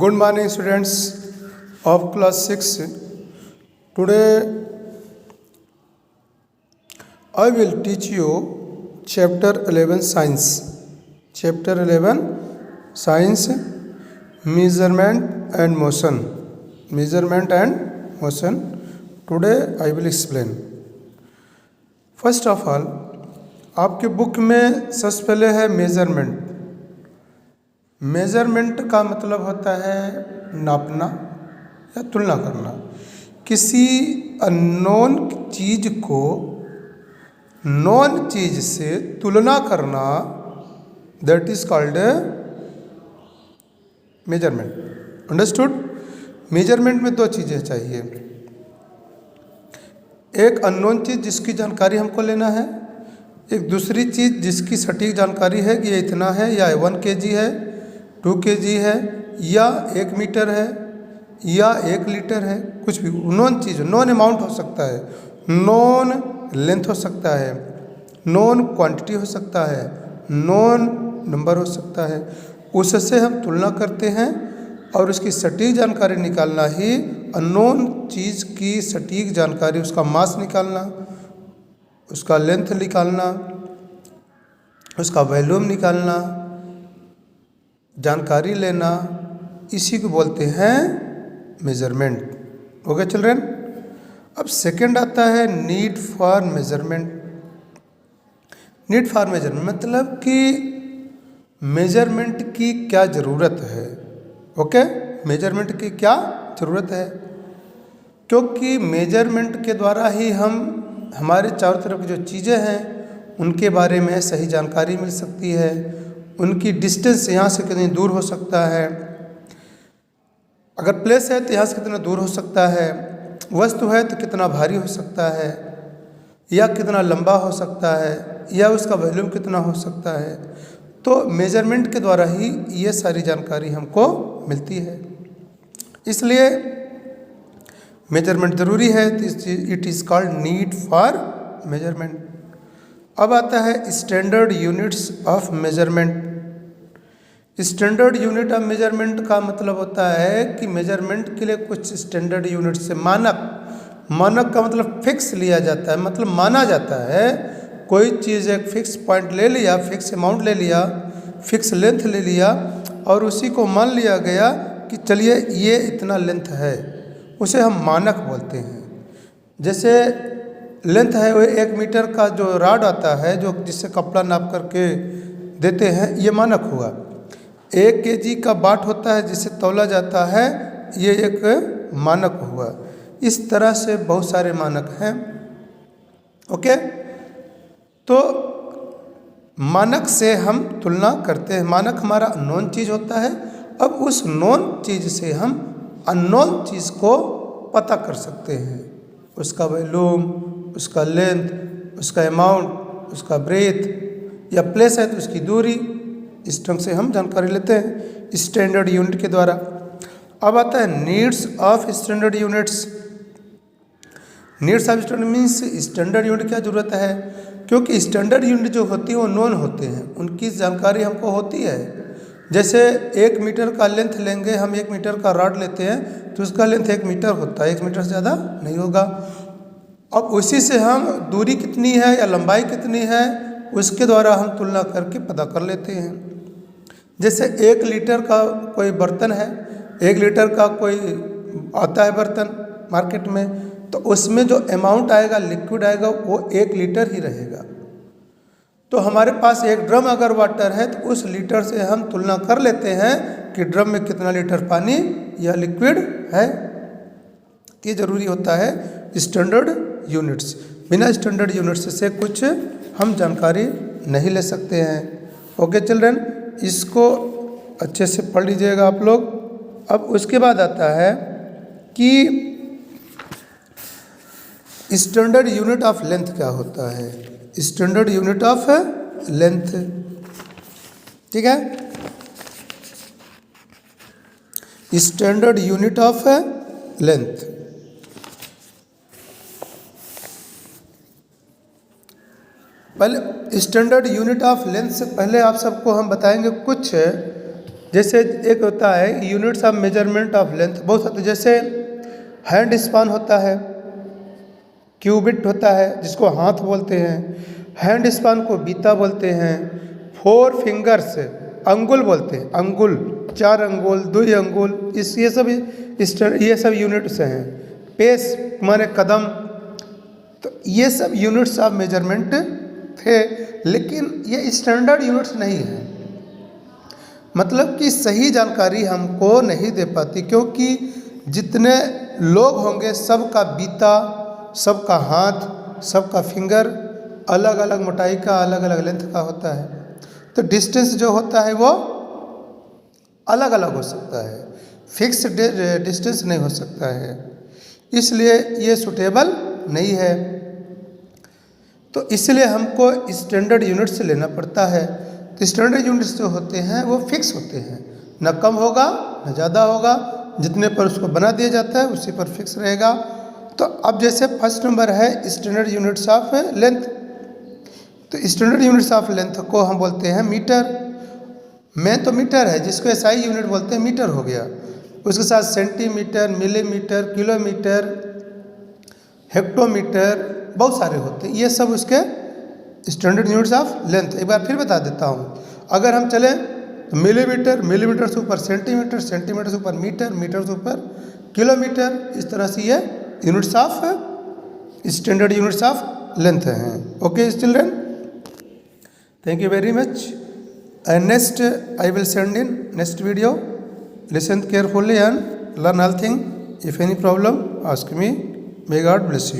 Good morning, students of class 6. Today I will teach you chapter 11 science. Chapter 11 science, measurement and motion. Measurement and motion. Today I will explain. First of all, आपके book में सबसे पहले है measurement. Measurement का मतलब होता है नापना या तुलना करना. किसी अननोन चीज को नॉन चीज से तुलना करना, that is called measurement. Understood? Measurement में दो चीजें चाहिए. एक अननोन चीज जिसकी जानकारी हमको लेना है, एक दूसरी चीज जिसकी सटीक जानकारी है कि ये इतना है, या 1 kg है, 2 kg है, या 1 मीटर है, या 1 लीटर है. कुछ भी नॉन चीज, नॉन अमाउंट हो सकता है, नॉन लेंथ हो सकता है, नॉन क्वांटिटी हो सकता है, नॉन नंबर हो सकता है. उससे हम तुलना करते हैं और उसकी सटीक जानकारी निकालना ही अननोन चीज़ की सटीक जानकारी, उसका मास निकालना, उसका लेंथ निकालना, उसका वॉल्यूम निकालना, जानकारी लेना, इसी को बोलते हैं मेजरमेंट. Okay children? अब सेकंड आता है need for measurement. Need for measurement मतलब कि मेजरमेंट की क्या ज़रूरत है. ओके, मेजरमेंट की क्या ज़रूरत है, क्योंकि मेजरमेंट के द्वारा ही हम हमारे चारों तरफ जो चीज़ें हैं उनके बारे में सही जानकारी मिल सकती है. उनकी डिस्टेंस यहाँ से कितनी दूर हो सकता है, अगर प्लेस है तो यहाँ से कितना दूर हो सकता है, वस्तु है तो कितना भारी हो सकता है, या कितना लंबा हो सकता है, या उसका वॉल्यूम कितना हो सकता है. तो मेजरमेंट के द्वारा ही ये सारी जानकारी हमको मिलती है. इसलिए मेजरमेंट ज़रूरी है. It is called need for measurement. अब आता है standard units of measurement. Standard unit of measurement का मतलब होता है कि मेजरमेंट के लिए कुछ स्टैंडर्ड यूनिट से मानक का मतलब फिक्स लिया जाता है, मतलब माना जाता है. कोई चीज़ एक फिक्स पॉइंट ले लिया, फिक्स अमाउंट ले लिया, फिक्स लेंथ ले लिया और उसी को मान लिया गया कि चलिए ये इतना लेंथ है, उसे हम मानक बोलते हैं. जैसे लेंथ है वो 1 मीटर का जो रॉड आता है, जो जिससे कपड़ा नाप करके देते हैं, ये मानक हुआ. 1 kg का बाट होता है जिसे तौला जाता है, ये एक मानक हुआ. इस तरह से बहुत सारे मानक हैं. ओके, तो मानक से हम तुलना करते हैं. मानक हमारा नॉन चीज़ होता है. अब उस नॉन चीज़ से हम अननोन चीज़ को पता कर सकते हैं. उसका वॉल्यूम, उसका लेंथ, उसका अमाउंट, उसका ब्रेथ, या प्लेस है तो उसकी दूरी. इस ढंग से हम जानकारी लेते हैं स्टैंडर्ड यूनिट के द्वारा. अब आता है needs of standard units. Needs of standard means standard unit क्या ज़रूरत है, क्योंकि स्टैंडर्ड यूनिट जो होती है वो नॉन होते हैं, उनकी जानकारी हमको होती है. जैसे 1 मीटर का लेंथ लेंगे, हम 1 मीटर का रॉड लेते हैं तो उसका लेंथ 1 मीटर होता है, 1 मीटर से ज़्यादा नहीं होगा. अब उसी से हम दूरी कितनी है या लंबाई कितनी है उसके द्वारा हम तुलना करके पता कर लेते हैं. जैसे 1 लीटर का कोई बर्तन है, 1 लीटर का कोई आता है बर्तन मार्केट में, तो उसमें जो अमाउंट आएगा, लिक्विड आएगा, वो 1 लीटर ही रहेगा. तो हमारे पास 1 ड्रम अगर वाटर है तो उस लीटर से हम तुलना कर लेते हैं कि ड्रम में कितना लीटर पानी या लिक्विड है. ये ज़रूरी होता है स्टैंडर्ड यूनिट्स. बिना स्टैंडर्ड यूनिट्स से कुछ हम जानकारी नहीं ले सकते हैं. ओके चिल्ड्रन, इसको अच्छे से पढ़ लीजिएगा आप लोग. अब उसके बाद आता है कि स्टैंडर्ड यूनिट ऑफ लेंथ क्या होता है. स्टैंडर्ड यूनिट ऑफ लेंथ, ठीक है. स्टैंडर्ड यूनिट ऑफ लेंथ, पहले स्टैंडर्ड यूनिट ऑफ लेंथ से पहले आप सबको हम बताएंगे कुछ जैसे एक होता है units of measurement of length, बहुत सारे, जैसे हैंड स्पान होता है, क्यूबिट होता है जिसको हाथ बोलते हैं, हैंड स्पान को बीता बोलते हैं, 4 फिंगर्स अंगुल बोलते हैं, अंगुल 4 अंगुल 2 अंगुल, ये सब यूनिट्स हैं। पेस माने कदम, तो ये सब यूनिट्स ऑफ मेजरमेंट थे, लेकिन ये स्टैंडर्ड यूनिट्स नहीं है। मतलब कि सही जानकारी हमको नहीं दे पाती, क्योंकि जितने लोग होंगे सबका बीता, सबका हाथ, सबका फिंगर अलग अलग मोटाई का, अलग अलग लेंथ का होता है, तो डिस्टेंस जो होता है वो अलग अलग हो सकता है, फिक्स डिस्टेंस नहीं हो सकता है, इसलिए ये सूटेबल नहीं है। तो इसलिए हमको स्टैंडर्ड यूनिट्स लेना पड़ता है। तो स्टैंडर्ड यूनिट्स जो होते हैं वो फिक्स होते हैं, न कम होगा न ज़्यादा होगा, जितने पर उसको बना दिया जाता है उसी पर फिक्स रहेगा। तो अब जैसे फर्स्ट नंबर है स्टैंडर्ड यूनिट्स ऑफ लेंथ, तो स्टैंडर्ड यूनिट्स ऑफ लेंथ को हम बोलते हैं मीटर। मेन तो मीटर है, जिसको एसआई यूनिट बोलते हैं, मीटर हो गया। उसके साथ सेंटीमीटर, मिलीमीटर, किलोमीटर, हेक्टोमीटर, बहुत सारे होते हैं, ये सब उसके स्टैंडर्ड यूनिट्स ऑफ लेंथ। एक बार फिर बता देता हूँ, अगर हम चलें तो मिलीमीटर, मिलीमीटर से ऊपर सेंटीमीटर, सेंटीमीटर से ऊपर मीटर, मीटर से ऊपर किलोमीटर, इस तरह से ये units of standard units of length हैं। Okay children, thank you very much, and next I will send in next video. Listen carefully and learn all thing. If any problem, ask me. May God bless you.